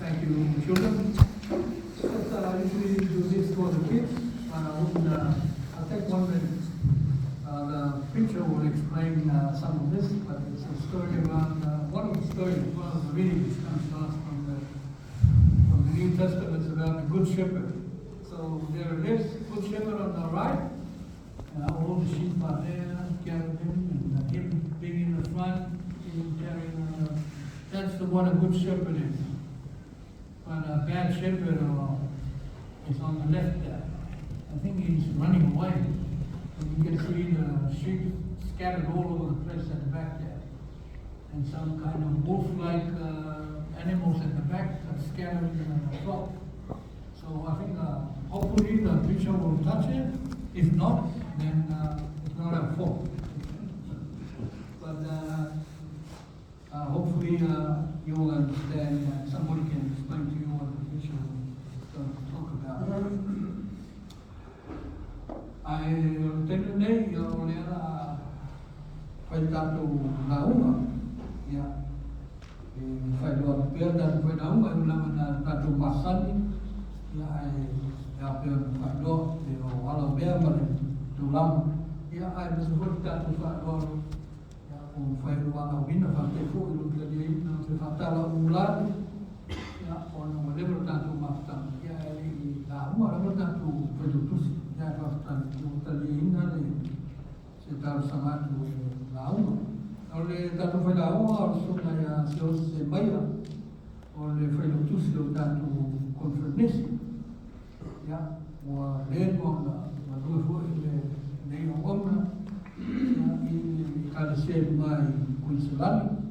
Thank you, children. Yes, I usually do this for the kids, but I'll take 1 minute. The preacher will explain some of this, but it's a story about one of the readings comes to us from the New Testament. It's about the Good Shepherd. So there it is, Good Shepherd on the right, and all the sheep are there, carrying him, and him being in the front, him carrying. That's what a good shepherd is. But a bad shepherd is on the left there. I think he's running away. And you can see the sheep scattered all over the place at the back there. And some kind of wolf-like animals at the back are scattered in the flock. So I think hopefully the preacher will touch it. If not, then it's not our fault. But hopefully you will understand that somebody can explain to you what the preacher is going to talk about. I think today you'll phải tạo naunga, ya, phải lo biar dan phải naunga ulang tạo masani, ya, biar phải lo điều alo biar mình ulang, ya, ai bersebut tạo phải lo, ya, phải ulang awin apa tefu ulang jadi phải tạo ulang, ya, orang boleh tạo masani, ya, ini naunga orang tạo produksi. Sekitar sangat lama. Oleh tanto foi lama, sungai Siaosi Semaia, oleh foi lutus lo tanto conferência. Ya, o lemo na dua foi nem o homem, e cada ser mais conselado,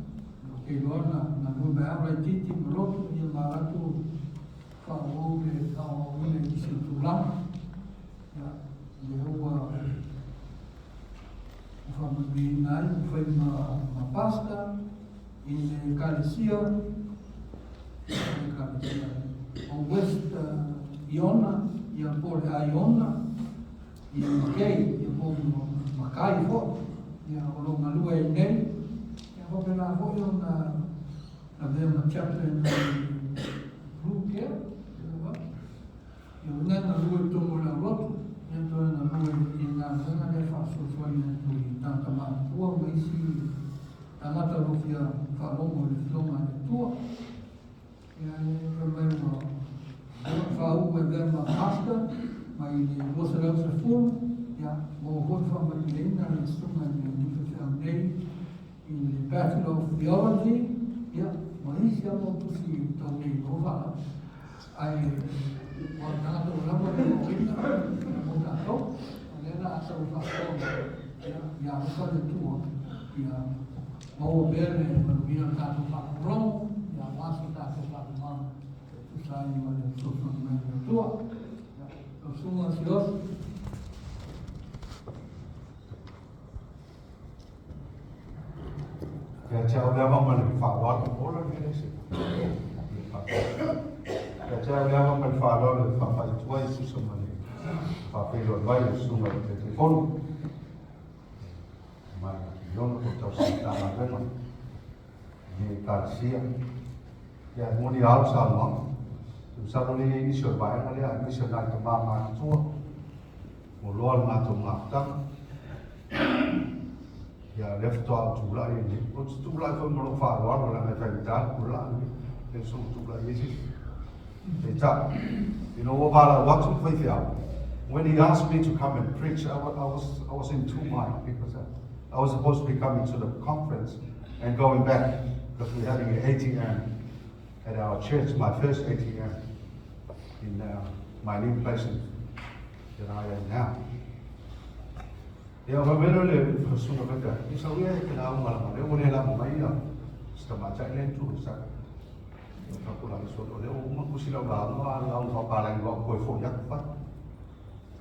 que agora na dua beira titi broto e barato falou que ao une de cinturão. Jeho familinai foi uma pasta in Galicia, o West Iona e a Pole Iona e o Kei e o Macai fo e o longa lua e nei e a pela fo e una chapter in Blue Care e o nena lua e tomo la roto. Então, na zona de faço sonho tanta matua, mas se a mata rufia falou de floma de tua, e aí também falou que é uma pasta, mas você não se for, já vou falar que ainda na instrumento de família em Bachelor of Theology, já mas se não possível também vou falar. Aí orang tu lama dia kita, kita tahu, adalah asal faktor yang asal itu, yang mau beri berbina satu faktor, yang masuk satu faktor, usaha yang susun dengan tua, semua sios. Ya, jauh dah memang faktor orang ini sih. Saya yang menfalor fapa itu itu semua ni, fapa itu baik semua itu telefon, mana yang kita sedang ada ni Galicia, ya mudi harus sama, sebab ni isu baik ada isu nak kemana tu, mulai nak macam, ya left out tu lah ini, tu lah pun belum falor, orang yang tak pula ni, esok tu lah ini. You know, when he asked me to come and preach, I was in two minds because I was supposed to be coming to the conference and going back because we're having an ATM at our church, my first ATM in my new place that I am now. Yeah, but really, for sooner or later, it's a way to know what I'm doing. Aku lagi suatu dia, aku silau lama, lalu apa lagi gua koi fo yak pat.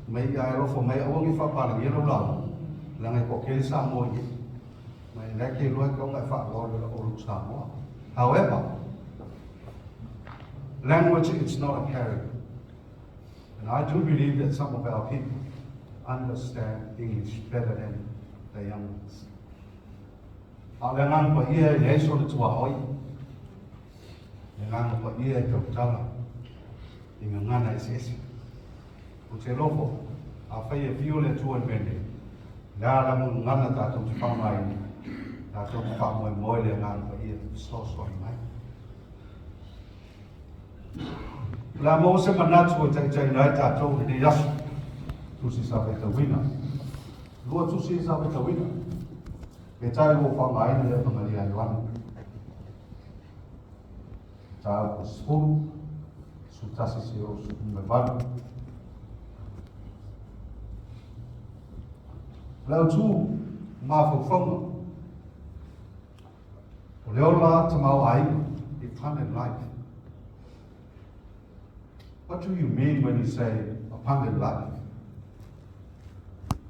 Mai ai ro fo mai awang ifa pa lagi ro lalu. Langai ko keli Samoa ni. Mai lagi luai kau ngai fa lo lo Samoa. However, language is not a character. And I do believe that some of our people understand English better than the young ones. le ngang pa ia le so le tua hoi. Le ngang pa ia te utala. I ngana isi. O te lofo, a whai e fio le tua mene. Ngā ramu ngana tātou te whamai ni. Tātou te whamoe moe le ngang pa ia so mai. La mo se manatu o tai nai tātou ni yasu. Tusi sa weta wina. Lua tusi sa weta wina. E tai o whamai ni le whamai ai wanu. Tā o spuru. Su tasi se o su me vanu. Lau tū mawhawhonga. O leo la tamau ai, abundant life. What do you mean when you say abundant life?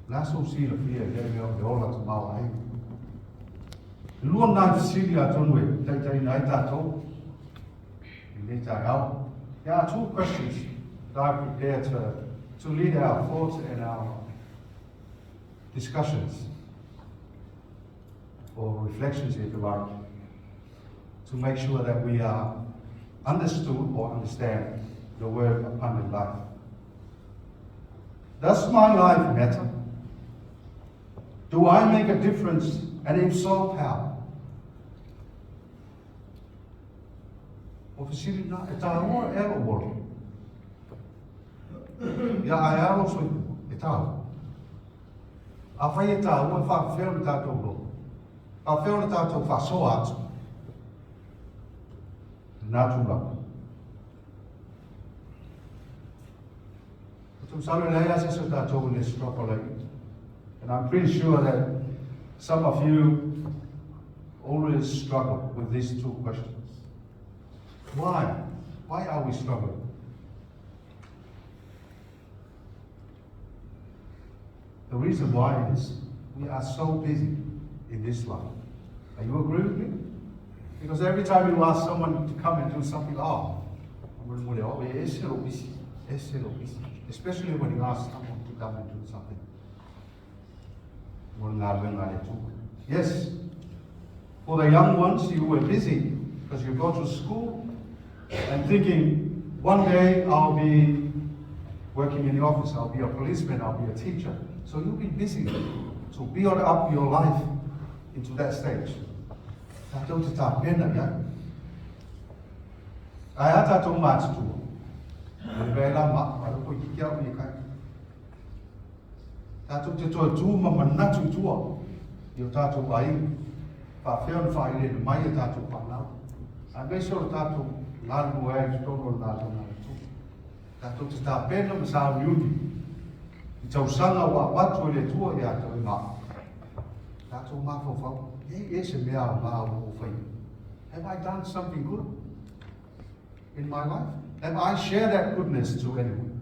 La so si la fia leo la tamau ai. Luan nai fisili a tonwe, tai nai tātou. I nei tai au. There are two questions that I prepare to lead our thoughts and our discussions, or reflections if you like, to make sure that we are understood or understand the word abundant life. Does my life matter? Do I make a difference? And if so, how? Officially not. It's our more ever world. Yeah, I also it's our. A whai e tā ua wha whiwhera tātou lo. Wha whiwhera tātou wha soa atu. Nā tūraka. Tū salu lei ase sa tātou le stropolei. And I'm pretty sure that some of you always struggle with these two questions. Why? Why are we struggling? The reason why is we are so busy in this life. Are you agree with me? Because every time you ask someone to come and do something, especially when you ask someone to come and do something. Yes, for the young ones, you were busy because you go to school and thinking, one day I'll be working in the office, I'll be a policeman, I'll be a teacher. So you'll be busy to build up your life into that stage. Tātou te tā pena, ya. Ai a tātou mātutua. E reila ma, aroko i kia o i kai. Tātou te toa tū ma manatu tua. I o tātou ai, whawhewna whaile ni mai e tātou whanau. A mese o tātou ngāru e te tono o nātou ngāru tū. Tātou te tā pena ma sā miuni. I tau sanga wa watu e le tua e ato e maa. Tātou maa whawhau. E se mea o maa o whai. Have I done something good in my life? Have I shared that goodness to anyone?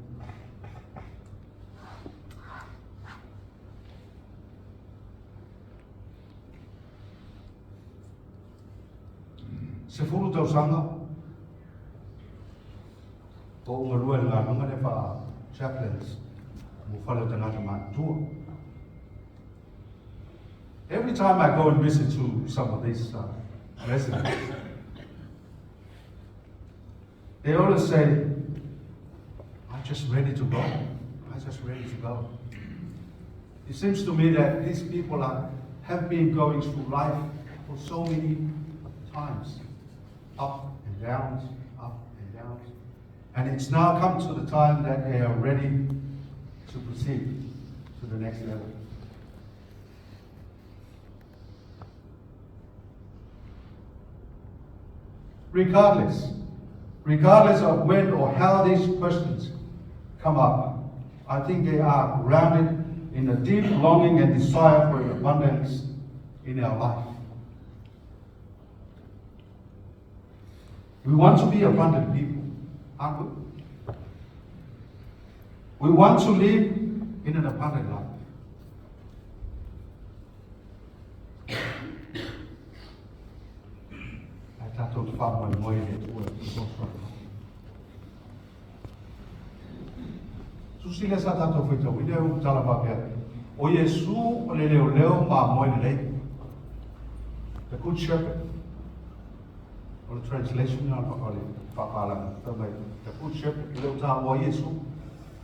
Se furu tau sanga. O unga rua ngā runga ne wha chaplains. Every time I go and visit to some of these residents, they always say, I'm just ready to go. I'm just ready to go. It seems to me that these people have been going through life for so many times, up and downs, up and downs. And it's now come to the time that they are ready to proceed to the next level. Regardless of when or how these questions come up, I think they are grounded in a deep longing and desire for abundance in our life. We want to be abundant people, aren't we? We want to live in an abundant life. Susile sa tato fito, wile u tala papia. O Yesu o le leo ma moe le. the Good Shepherd. Or the translation of the Good Shepherd.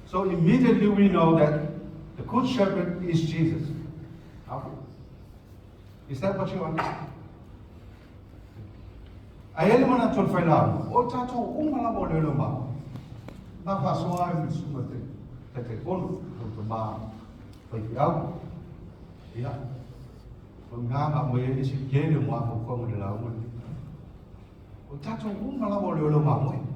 So immediately we know that the Good Shepherd is Jesus. Is that what you understand? Ayele mana tol faila. O tato umala mo lelo ma. Na fasoa mi sumate. Te kon to ma. Pai au. Ya. Nganga mo ye si kele mo ko ko mo de la mo. O tato umala mo lelo ma mo.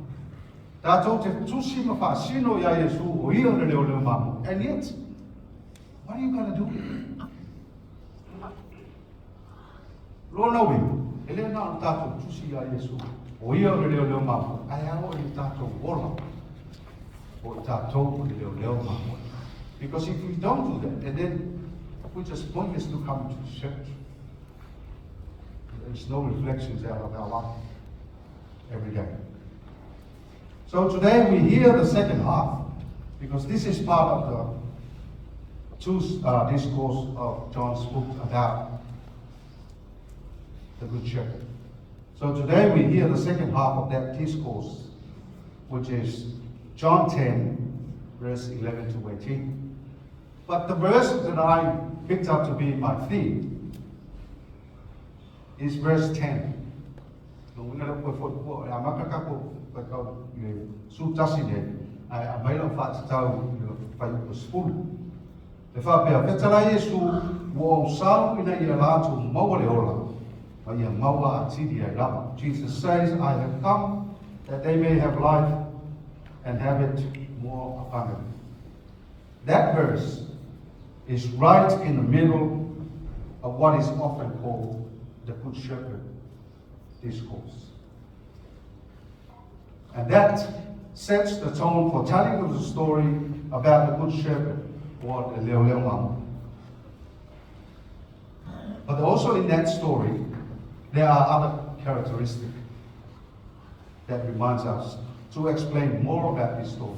Tato te tusi ma fa sino ya Yesu o ia le lelo ma mo. And yet, what are you going to do? Lo no we. Ele na tato tusi ya Yesu o ia le lelo ma mo. Ai ao i tato ola. O tato le lelo ma mo. Because if we don't do that, and then we just point us to come to church, there's no reflections out of our life every day. So today we hear the second half, because this is part of the two discourse of John's book about the Good Shepherd. So today we hear the second half of that discourse, which is John 10, verse 11 to 18. But the verse that I picked up to be my theme is verse 10. Jesus says, I have come that they may have life and have it more abundantly. That verse is right in the middle of what is often called the Good Shepherd discourse. And that sets the tone for telling us the story about the Good Shepherd, or the Leo Mama. But also in that story, there are other characteristics that reminds us to explain more about this story.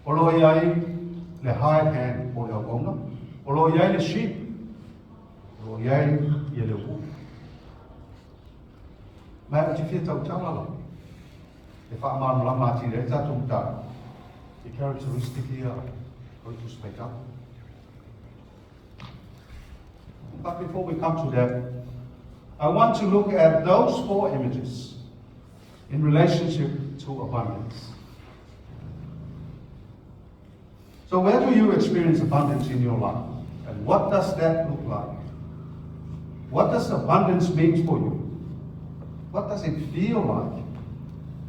Le hired hand o le onga, o lo yai le sheep, o yai ye le wolf. Mai o te whia tau taulala. E wha amanu la mati re tatum ta. The characteristic here to speak up. But before we come to that, I want to look at those four images in relationship to abundance. So where do you experience abundance in your life? And what does that look like? What does abundance mean for you? What does it feel like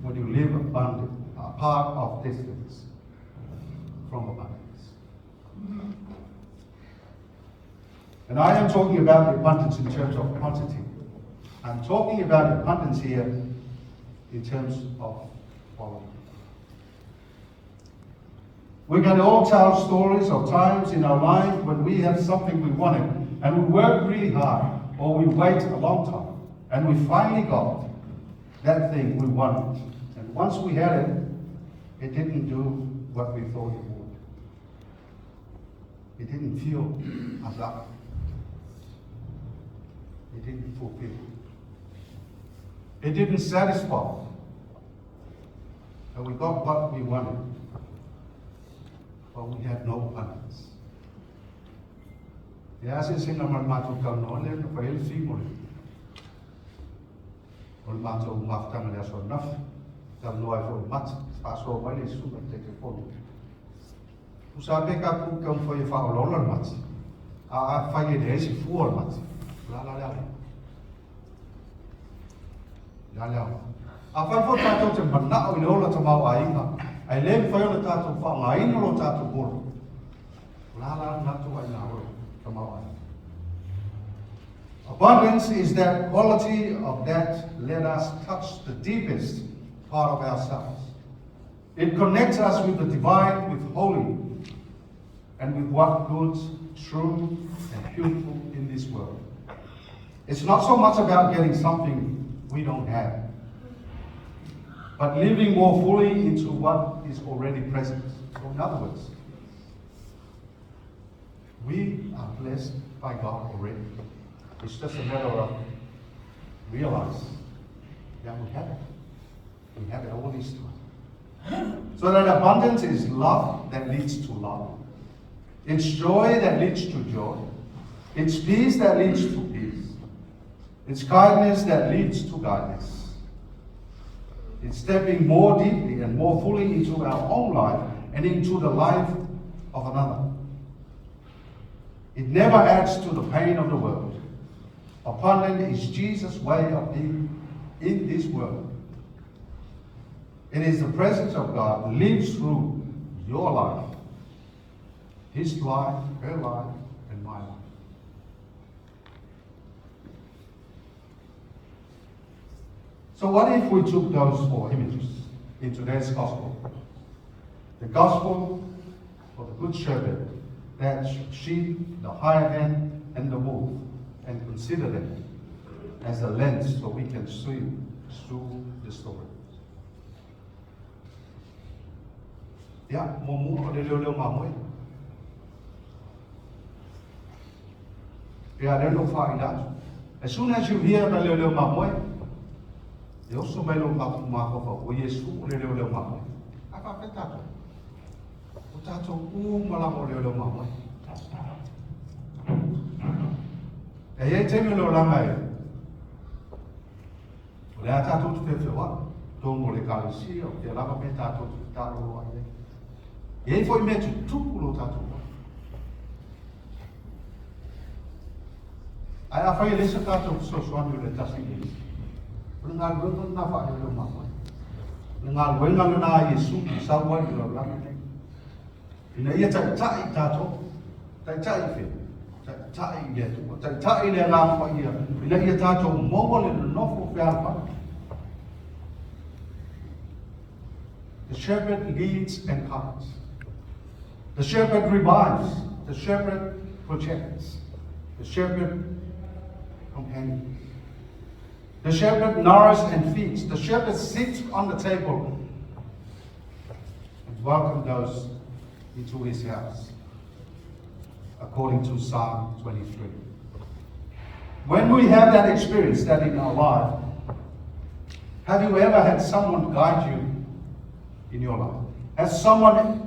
when you live abundant, a part of distance from abundance? And I am talking about the abundance in terms of quantity. I'm talking about abundance here in terms of quality. We can all tell stories of times in our life when we have something we wanted and we work really hard, or we wait a long time and we finally got that thing we wanted. And once we had it, it didn't do what we thought it would. It didn't feel enough. It didn't fulfill. It didn't satisfy. And we got what we wanted, but we had no abundance. As is in our matu kaunole, the fail female. Or matu maftam and so enough. Tam no I for mat, paso by the super take a phone. Usabe kapu come for your father mat. I find it as a fool mat. La la la. La la. I find for tato to mana in all of Semaia. I live for your tato for my in or tato board. La la, not to an hour. Abundance is that quality of that let us touch the deepest part of ourselves. It connects us with the divine, with holy, and with what good, true, and beautiful in this world. It's not so much about getting something we don't have, but living more fully into what is already present. So in other words, we are blessed by God already. It's just a matter of realize that we have it. We have it all this time. So that abundance is love that leads to love. It's joy that leads to joy. It's peace that leads to peace. It's kindness that leads to kindness. It's stepping more deeply and more fully into our own life and into the life of another. It never adds to the pain of the world. Abundant is Jesus' way of being in this world. It is the presence of God lives through your life, his life, her life, and my life. So what if we took those four images in today's gospel? The gospel of the good shepherd, that sheep, the hired and the wolf, and consider them as a lens so we can see through the story. Yeah, more leo yeah, they don't find out. As soon as you hear the leo mamoy, you also may look up to Mark of Yesu leo mamoy. Apa petato? Petato malamo leo mamoy. E te me lo langai. Le atato tu te wa, tomo le kalisi o te lava petato tu talo ai. E foi metu tupu lo tato. Ai a fai le tato so soanu le tasini. Ngal ro na fa le mama. Ngal wenga na Yesu sa wa ni lo langai. Ina ia tai tato, tai fe. Tai le tu, tai le la fa ia. Ina ia tato mo le no fo fa. The shepherd leads and guides. The shepherd revives. The shepherd protects. The shepherd companions. The shepherd nourishes and feeds. The shepherd sits on the table and welcomes those into his house, according to Psalm 23. When we have that experience, that in our life, have you ever had someone guide you in your life? Has someone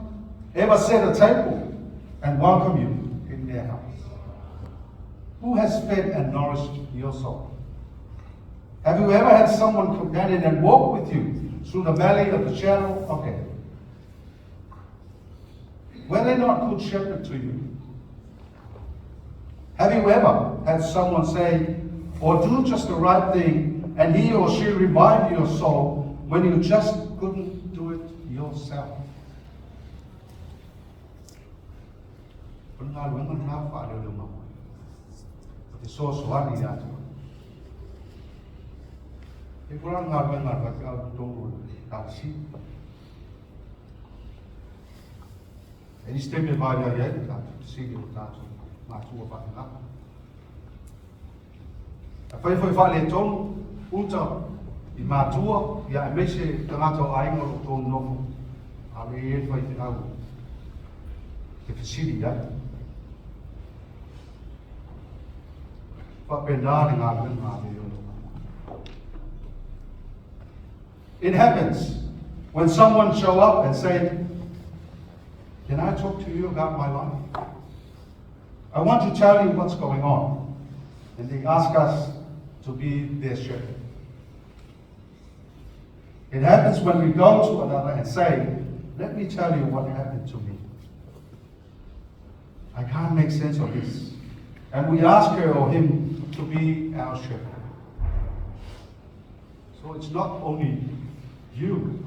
ever set a table and welcome you in their house? Who has fed and nourished your soul? Have you ever had someone companion and walk with you through the valley of the shadow of death? Were they not good shepherd to you? Have you ever had someone say or do just the right thing and he or she revived your soul when you just couldn't do it yourself? Eles têm me vai aí, tá? Siga o tato, matua para lá. Foi vale tom, uta e matua, e a mexe tato aingo tom novo. Ali foi tirado. Que facilidade. It happens when someone show up and say, "Can I talk to you about my life? I want to tell you what's going on." And they ask us to be their shepherd. It happens when we go to another and say, "Let me tell you what happened to me. I can't make sense of this." And we ask her or him to be our shepherd. So it's not only you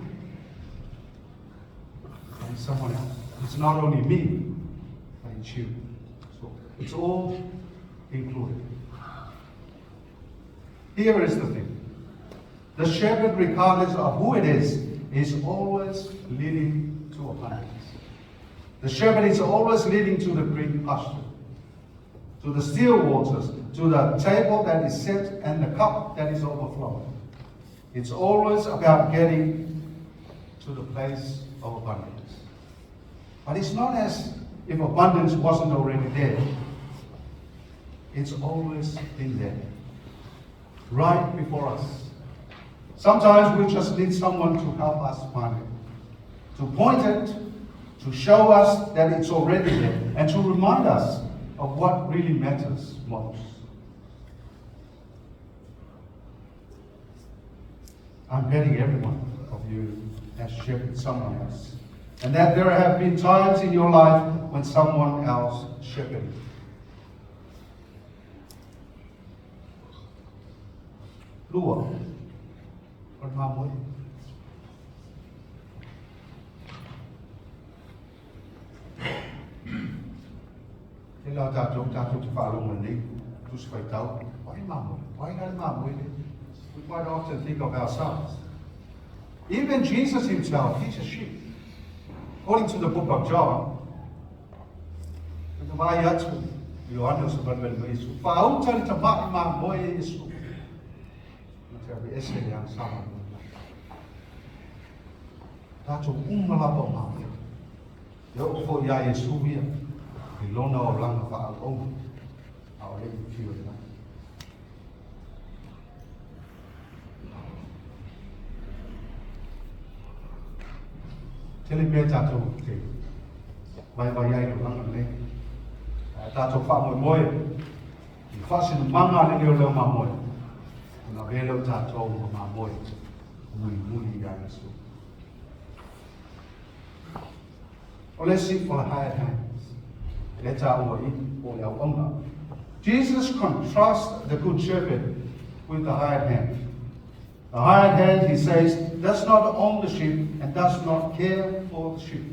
and someone else. It's not only me, but it's you. So it's all included. Here is the thing. The shepherd, regardless of who it is always leading to abundance. The shepherd is always leading to the green pasture, to the still waters, to the table that is set and the cup that is overflowing. It's always about getting to the place of abundance. But it's not as if abundance wasn't already there. It's always been there. right before us. Sometimes we just need someone to help us find it, to point it, to show us that it's already there, and to remind us of what really matters most. I'm betting every one of you has shepherded someone else, and that there have been times in your life when someone else shepherded. Lua, con mong mới. Thế là chúng ta phải luôn mình đi, chúng ta phải tao, why not mom? We quite often think of ourselves. Even Jesus himself, he's a sheep. According to the book of John, the Bible, Johannes berbagi Yesus. Faham cari tempat imam boy Yesus. Macam biasa yang sama. Tak cukup melapor mau. Yo for ya Yesus dia. Ilona orang faham om. Awak lagi kira lah. Jadi biar jatuh, bayar itu orang ni. Jatuh faham moy, fasin manga ni dia lama moy. Nak bela jatuh mama moy, muli ya Yesus. Oleh si for high hands, let's our oleh orang. Jesus contrasts the good shepherd with the hired hand. The hired hand, he says, does not own the sheep and does not care for the sheep.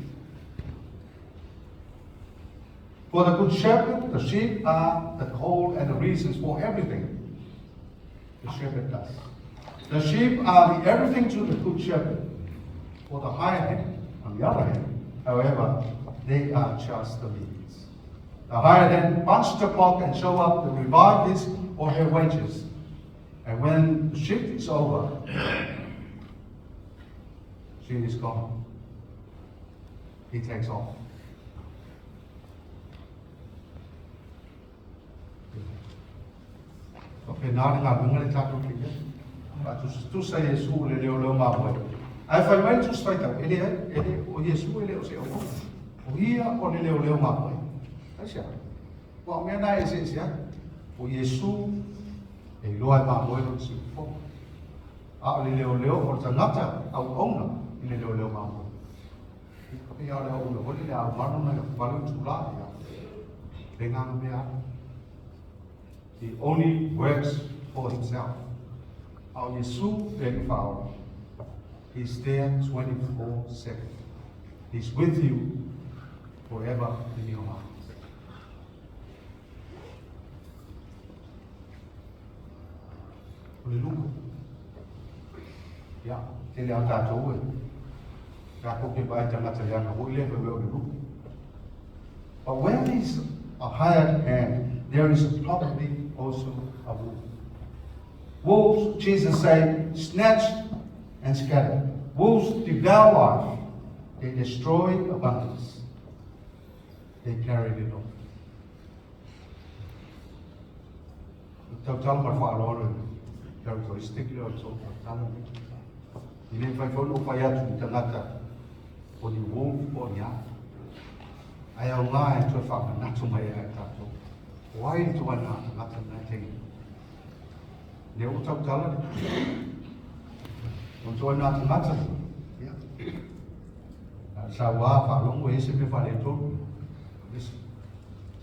For the good shepherd, the sheep are the call and the reasons for everything the shepherd does. The sheep are the everything to the good shepherd. For the hired hand, on the other hand, however, they are just the means. The hired hand punch the clock and show up to revive his or her wages. And when the shift is over, she is gone. He takes off. Okay, now I'm going to talk to you. But to say Yesu le leo mawe. Ai fai mai tu spai tau. Ele o Yesu ele o se o. O ia o le leo mawe. Ai sia. Wa me na ese sia. O Yesu e loa mawe o se o. A le leo o tangata au ona le leo mawe. Ko ia le o le le au manu na valu tula ia. Denga mea. He only works for himself. Our Yesu then found. He's there 24/7. He's with you forever in your heart. Hallelujah. Yeah, tele ata towe. Ka ko ke bai tanga tele na ho ile be. But when he's a hired hand, there is probably also a wolf. Wolves, Jesus said, snatch and scatter. Wolves devour life. They destroy abundance. They carry it off. Tell my father, characteristically also, you didn't find for no fire to Tanaka for the wolf or ya. I am lying to a father, not to my tattoo. Why do I not nothing? They will talk to Untuk nak macam, ya. Sawa falung we se me fale tu, yes.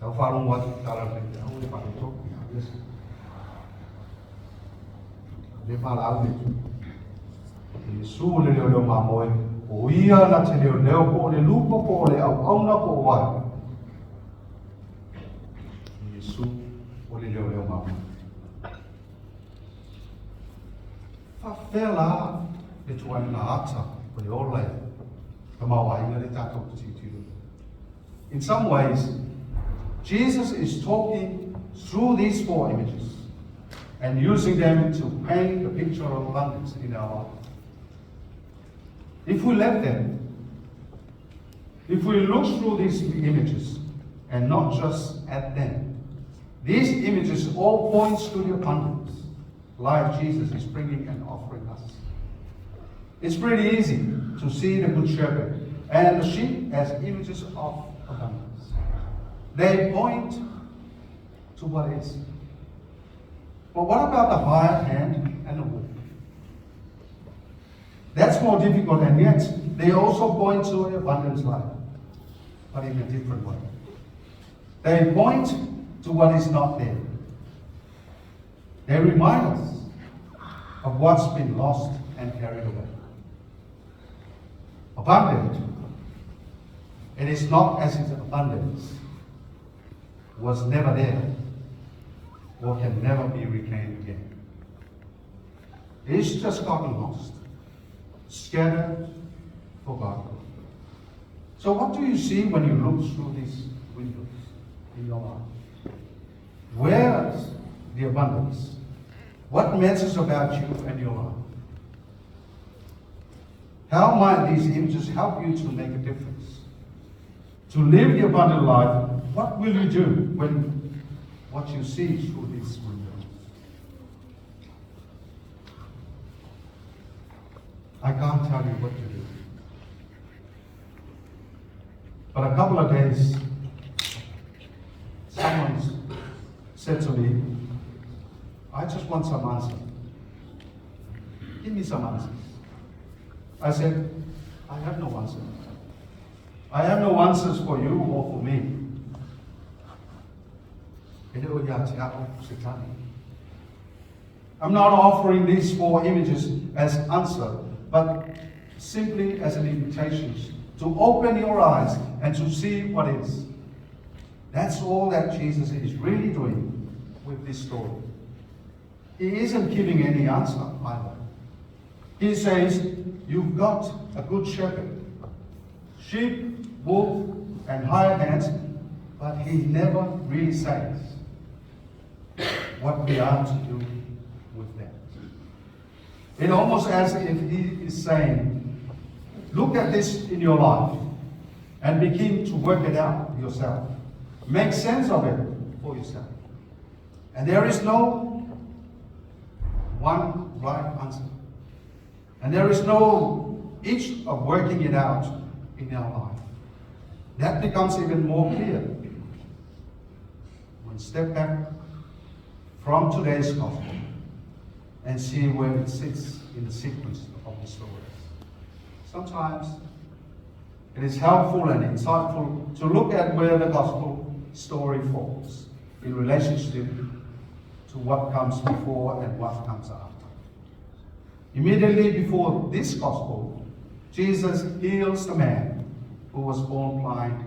Sawa falung wat kalau kita, we fale tu, yes. Le fala au tu. Yesu le le mamoe, o ia na te le ko le lupo ko le au na ko wa. Yesu o le mamoe. Fela e tuai na ata o le ola le tato titiru. In some ways, Jesus is talking through these four images and using them to paint the picture of abundance in our life. If we let them, if we look through these images and not just at them, these images all point to the abundance life Jesus is bringing and offering us. It's pretty easy to see the Good Shepherd and the sheep as images of abundance. They point to what is. But what about the hired hand and the wolf? That's more difficult, and yet they also point to an abundance life, but in a different way. They point to what is not there. They remind us of what's been lost and carried away. Abundant. It is not as if abundance was never there or can never be reclaimed again. It's just gotten lost, scattered, forgotten. So what do you see when you look through these windows in your life? Where's the abundance? What matters about you and your life? How might these images help you to make a difference? To live the abundant life, what will you do when what you see through these windows? I can't tell you what to do. But a couple of days, someone said to me, I just want some answers. Give me some answers. I said, I have no answers. I have no answers for you or for me. I'm not offering these 4 images as answer, but simply as an invitation to open your eyes and to see what is. That's all that Jesus is really doing with this story. He isn't giving any answer either. He says, you've got a good shepherd, sheep, wolf, and hired hands, but he never really says what we are to do with them. It's almost as if he is saying, look at this in your life and begin to work it out yourself. Make sense of it for yourself. And there is no one right answer. And there is no each of working it out in our life. That becomes even more clear when we step back from today's gospel and see where it sits in the sequence of the story. Sometimes it is helpful and insightful to look at where the gospel story falls in relationship to what comes before and what comes after. Immediately before this gospel, Jesus heals the man who was born blind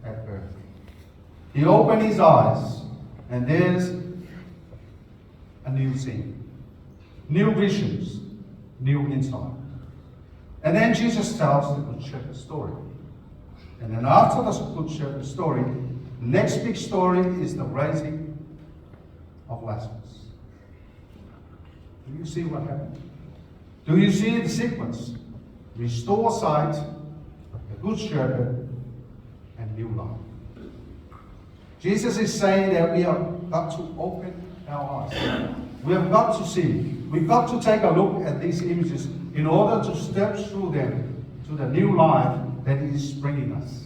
at birth. He opened his eyes, and there's a new scene, new visions, new insight. And then Jesus tells the Good Shepherd story. And then after the Good Shepherd story, the next big story is the raising of Lazarus. Do you see what happened? Do you see the sequence? Restore sight, the Good Shepherd, and new life. Jesus is saying that we have got to open our eyes. We have got to see. We've got to take a look at these images in order to step through them to the new life that He is bringing us.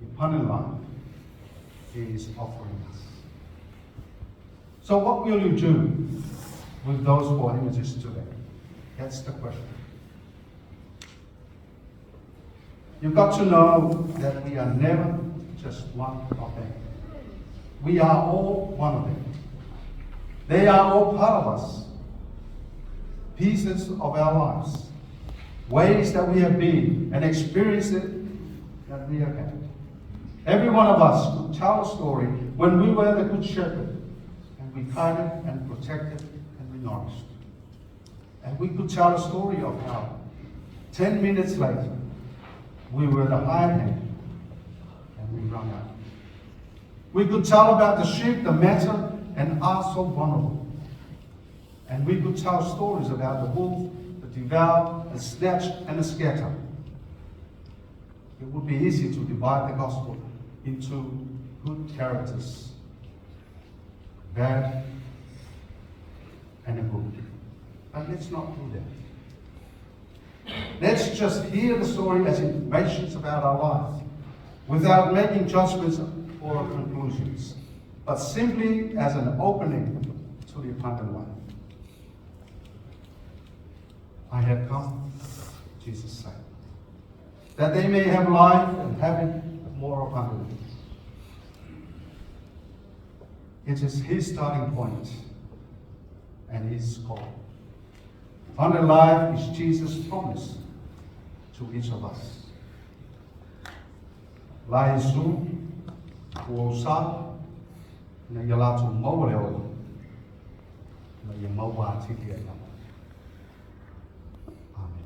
The abundant life He is offering us. So what will you do with those 4 images today? That's the question. You've got to know that we are never just one of them. We are all one of them. They are all part of us. Pieces of our lives. Ways that we have been and experienced it that we have had. Every one of us could tell a story when we were the Good Shepherd and we guided and protected and we nourished. And we could tell a story of how 10 minutes later we were the hired hand and we ran out. We could tell about the sheep, the matter, and are so vulnerable. And we could tell stories about the wolf, the devour, the snatch, and the scatter. It would be easy to divide the gospel into good characters, bad, and a good. But let's not do that. Let's just hear the story as it mentions about our life, without making judgments or conclusions, but simply as an opening to the abundant life. I have come, Jesus said, that they may have life and have it more abundantly. It is his starting point and his call. Abundant life is Jesus' promise to each of us. La Jesu, kuosa, na yalatu maureo, na yamawa tiki ayama. Amen.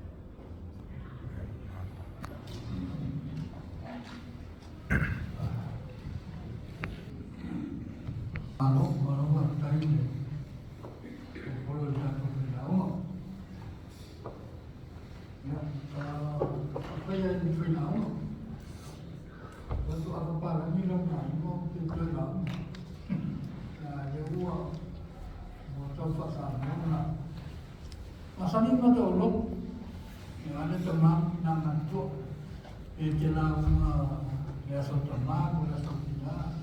Masani mata ulok, yang ada teman nangan tu, jelang biasa teman, biasa tidak.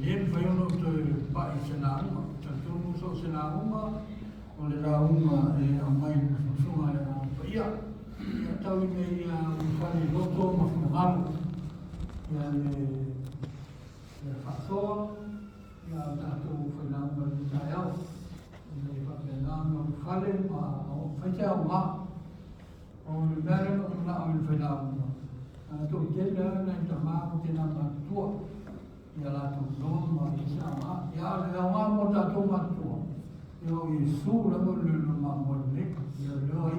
Lien fayono tu pak senang, tentu musuh senang oleh raum amai semua yang iya. Tahu ini yang kali loto mahal, yang faktor yang satu senang berjaya. Ini pakai nama Khalil, macam mak, orang lebaran orang nak ambil film. Tu jadi nak terima mungkin nama tua, ialah tu dom sama. Ya ada orang mau tak tu mak tua. Yo Yesu lalu lalu mak boleh. Yo yo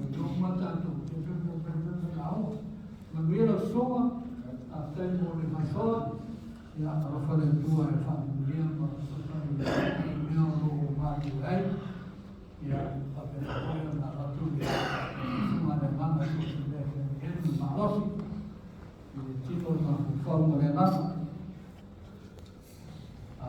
yo mak tak tu. Itu tahu. Membela semua. Apa yang boleh masuk? Ya Rasul tua family ya pakai yang nak tu dia semua ada mana tu sudah yang malos itu cipta form mereka